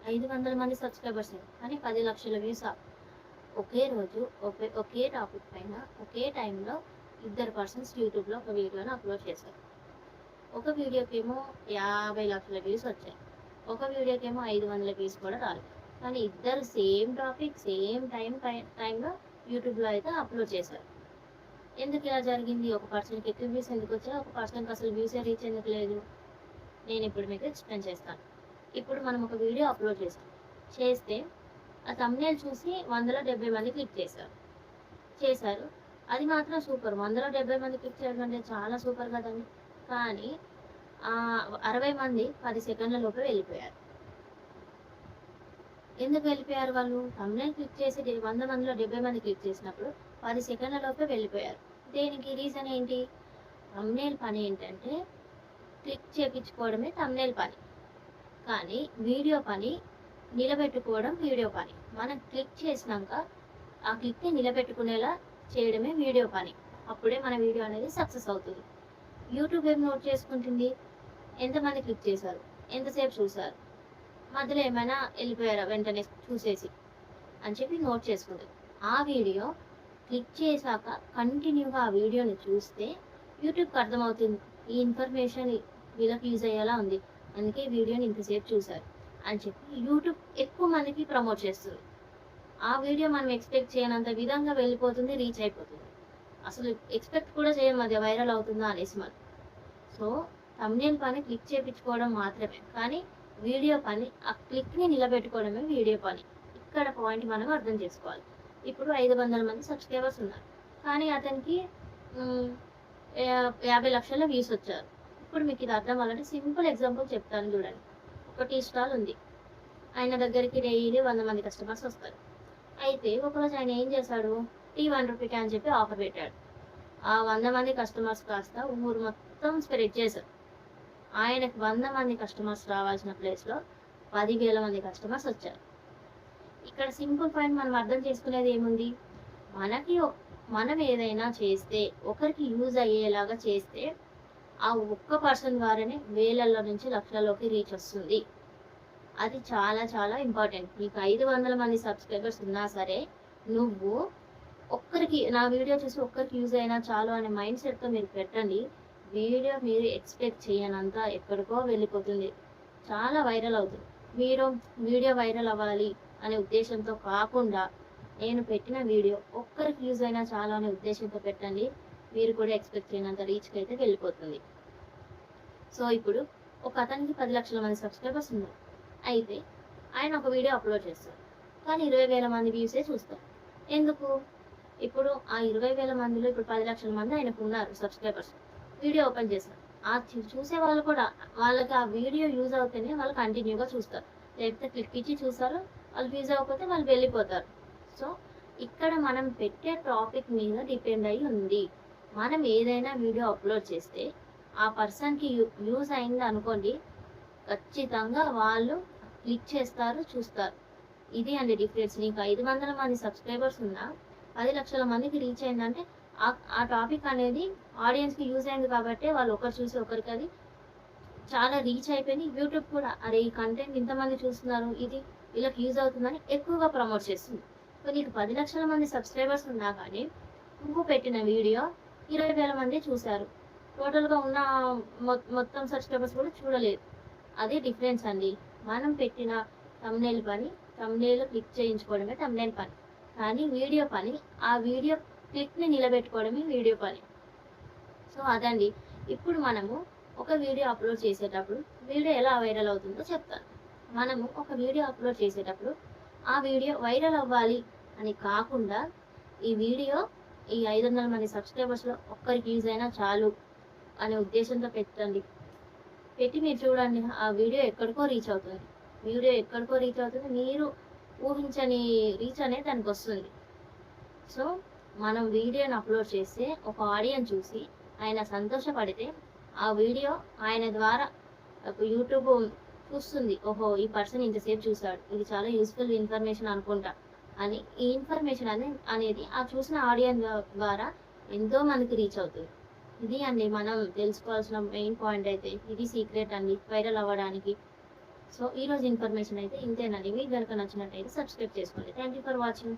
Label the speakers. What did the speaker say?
Speaker 1: 500 మంది సబ్స్క్రైబర్స్ కానీ 10 లక్షల వ్యూస్. ఒకే రోజు ఒకే టాపిక్ పైన ఒకే టైంలో ఇద్దరు పర్సన్స్ యూట్యూబ్లో ఒక వీడియోని అప్లోడ్ చేశారు. ఒక వీడియోకేమో 50 లక్షల వ్యూస్ వచ్చాయి, ఒక వీడియోకేమో 500 వ్యూస్ కూడా రాలేదు. కానీ ఇద్దరు సేమ్ టాపిక్ సేమ్ టైంలో యూట్యూబ్లో అయితే అప్లోడ్ చేశారు. ఎందుకు ఇలా జరిగింది? ఒక పర్సన్కి ఎక్కువ వ్యూస్ ఎందుకు వచ్చాయి, ఒక పర్సన్కి అసలు వ్యూసే రీచ్ ఎందుకు లేదు? నేను ఇప్పుడు మీకు ఎక్స్ప్లెయిన్ చేస్తాను. ఇప్పుడు మనం ఒక వీడియో అప్లోడ్ చేస్తే ఆ థంబ్నెయిల్ చూసి 170 మంది క్లిక్ చేశారు. అది మాత్రం సూపర్. 170 మంది క్లిక్ చేయడం అంటే చాలా సూపర్ కదండి. కానీ 60 మంది 10 సెకండ్ల లోపే వెళ్ళిపోయారు. ఎందుకు వెళ్ళిపోయారు వాళ్ళు? థంబ్నెయిల్ క్లిక్ చేసి 100 మందిలో 70 మంది క్లిక్ చేసినప్పుడు 10 సెకండ్ల లోపే వెళ్ళిపోయారు. దేనికి? రీజన్ ఏంటి? థంబ్నెయిల్ పని ఏంటంటే క్లిక్ చేయించుకోవడమే థంబ్నెయిల్ పని, కానీ వీడియో పని నిలబెట్టుకోవడం వీడియో పని. మనం క్లిక్ చేసినాక ఆ క్లిక్ని నిలబెట్టుకునేలా చేయడమే వీడియో పని. అప్పుడే మన వీడియో అనేది సక్సెస్ అవుతుంది. యూట్యూబ్ ఏం నోట్ చేసుకుంటుంది? ఎంతమంది క్లిక్ చేశారు, ఎంతసేపు చూశారు, మధ్యలో ఏమైనా వెళ్ళిపోయారా వెంటనే చూసేసి అని చెప్పి నోట్ చేసుకుంటుంది. ఆ వీడియో క్లిక్ చేశాక కంటిన్యూగా ఆ వీడియోని చూస్తే యూట్యూబ్కి అర్థమవుతుంది ఈ ఇన్ఫర్మేషన్ వీళ్ళకి యూజ్ అయ్యేలా ఉంది, అందుకే వీడియోని ఇంతసేపు చూశారు అని చెప్పి యూట్యూబ్ ఎక్కువ మందికి ప్రమోట్ చేస్తుంది. ఆ వీడియో మనం ఎక్స్పెక్ట్ చేయనంత విధంగా వెళ్ళిపోతుంది, రీచ్ అయిపోతుంది. అసలు ఎక్స్పెక్ట్ కూడా చేయము అది వైరల్ అవుతుందా అనేసి మనం. సో థంబ్నెయిల్ పని క్లిక్ చేయించుకోవడం మాత్రమే, కానీ వీడియో పని ఆ క్లిక్ని నిలబెట్టుకోవడమే వీడియో పని. ఇక్కడ పాయింట్ మనం అర్థం చేసుకోవాలి. ఇప్పుడు 500 మంది సబ్స్క్రైబర్స్ ఉన్నారు, కానీ అతనికి 50 లక్షల వ్యూస్ వచ్చారు. ఇప్పుడు మీకు ఇది అర్థం అవ్వాలంటే సింపుల్ ఎగ్జాంపుల్ చెప్తాను చూడండి. ఒక టీ స్టాల్ ఉంది, ఆయన దగ్గరికి డైలీ 100 మంది కస్టమర్స్ వస్తారు. అయితే ఒకరోజు ఆయన ఏం చేశాడు? టీ 1 రూపీకి అని చెప్పి ఆఫర్ పెట్టాడు. ఆ 100 మంది కస్టమర్స్ కాస్త ఊరు మొత్తం స్ప్రెడ్ చేశారు. ఆయనకు 100 మంది కస్టమర్స్ రావాల్సిన ప్లేస్లో 10,000 మంది కస్టమర్స్ వచ్చారు. ఇక్కడ సింపుల్ పాయింట్ మనం అర్థం చేసుకునేది ఏముంది? మనం ఏదైనా చేస్తే ఒకరికి యూజ్ అయ్యేలాగా చేస్తే ఆ ఒక్క పర్సన్ ద్వారానే వేలల్లో నుంచి లక్షల్లోకి రీచ్ వస్తుంది. అది చాలా చాలా ఇంపార్టెంట్. మీకు 500 మంది సబ్స్క్రైబర్స్ ఉన్నా సరే నువ్వు ఒక్కరికి నా వీడియో చూసి ఒక్కరికి యూజ్ అయినా చాలు అనే మైండ్ సెట్తో మీరు పెట్టండి. వీడియో మీరు ఎక్స్పెక్ట్ చేయనంత ఎక్కడికో వెళ్ళిపోతుంది, చాలా వైరల్ అవుతుంది. మీరు వీడియో వైరల్ అవ్వాలి అనే ఉద్దేశంతో కాకుండా నేను పెట్టిన వీడియో ఒక్కరికి యూజ్ అయినా చాలు అనే ఉద్దేశంతో పెట్టండి, మీరు కూడా ఎక్స్పెక్ట్ చేయనంత రీచ్కి అయితే వెళ్ళిపోతుంది. సో ఇప్పుడు ఒక అతనికి 10 లక్షల మంది సబ్స్క్రైబర్స్ ఉన్నారు. అయితే ఆయన ఒక వీడియో అప్లోడ్ చేస్తారు, కానీ 20,000 మంది వ్యూసే చూస్తారు. ఎందుకు? ఇప్పుడు ఆ 20,000 మందిలో ఇప్పుడు 10 లక్షల మంది ఆయనకు ఉన్నారు సబ్స్క్రైబర్స్. వీడియో ఓపెన్ చేస్తారు, ఆ చూసే వాళ్ళు కూడా వాళ్ళకి ఆ వీడియో యూజ్ అవుతేనే వాళ్ళు కంటిన్యూగా చూస్తారు, లేకపోతే క్లిక్ ఇచ్చి చూస్తారు, వాళ్ళు యూజ్ అవ్వకపోతే వాళ్ళు వెళ్ళిపోతారు. సో ఇక్కడ మనం పెట్టే టాపిక్ మీద డిపెండ్ అయి ఉంది. మనం ఏదైనా వీడియో అప్లోడ్ చేస్తే ఆ పర్సన్కి యూజ్ అయింది అనుకోండి, ఖచ్చితంగా వాళ్ళు క్లిక్ చేస్తారు, చూస్తారు. ఇది అండి డిఫరెన్స్. నీకు 500 మంది సబ్స్క్రైబర్స్ ఉన్నా 10 లక్షల మందికి రీచ్ అయిందంటే ఆ టాపిక్ అనేది ఆడియన్స్కి యూజ్ అయింది కాబట్టి వాళ్ళు ఒకరు చూసి ఒకరికి అది చాలా రీచ్ అయిపోయింది. యూట్యూబ్ కూడా అరే ఈ కంటెంట్ ఇంతమంది చూస్తున్నారు, ఇది వీళ్ళకి యూజ్ అవుతుందని ఎక్కువగా ప్రమోట్ చేస్తుంది. సో నీకు 10 లక్షల మంది సబ్స్క్రైబర్స్ ఉన్నా కానీ నువ్వు పెట్టిన వీడియో 20,000 మంది చూశారు, టోటల్గా ఉన్న మొత్తం సబ్స్క్రైబర్స్ కూడా చూడలేదు. అదే డిఫరెన్స్ అండి. మనం పెట్టిన థంబ్నెయిల్ పని థంబ్నెయిల్ క్లిక్ చేయించుకోవడమే థంబ్నెయిల్ పని, కానీ వీడియో పని ఆ వీడియో క్లిక్ని నిలబెట్టుకోవడమే వీడియో పని. సో అదండి. ఇప్పుడు మనము ఒక వీడియో అప్లోడ్ చేసేటప్పుడు వీడియో ఎలా వైరల్ అవుతుందో చెప్తాను. మనము ఒక వీడియో అప్లోడ్ చేసేటప్పుడు ఆ వీడియో వైరల్ అవ్వాలి అని కాకుండా ఈ వీడియో ఈ 500 మంది సబ్స్క్రైబర్స్లో ఒక్కరికి యూజ్ అయినా చాలు అనే ఉద్దేశంతో పెట్టి మీరు చూడండి, ఆ వీడియో ఎక్కడికో రీచ్ అవుతుంది. మీరు ఊహించని రీచ్ అనేది దానికి వస్తుంది. సో మనం వీడియోని అప్లోడ్ చేస్తే ఒక ఆడియన్స్ చూసి ఆయన సంతోషపడితే ఆ వీడియో ఆయన ద్వారా యూట్యూబ్ చూస్తుంది, ఓహో ఈ పర్సన్ ఇంతసేపు చూశాడు, ఇది చాలా యూస్ఫుల్ ఇన్ఫర్మేషన్ అనుకుంటా అని. ఈ ఇన్ఫర్మేషన్ అనేది ఆ చూసిన ఆడియన్స్ ద్వారా ఎంతో మందికి రీచ్ అవుతుంది. ఇది అండి మనం తెలుసుకోవాల్సిన మెయిన్ పాయింట్. అయితే ఇది సీక్రెట్ అండి వైరల్ అవ్వడానికి. సో ఈరోజు ఇన్ఫర్మేషన్ అయితే ఇంతేనండి. మీకు కనుక నచ్చినట్టయితే సబ్స్క్రైబ్ చేసుకోండి. Thank you for watching.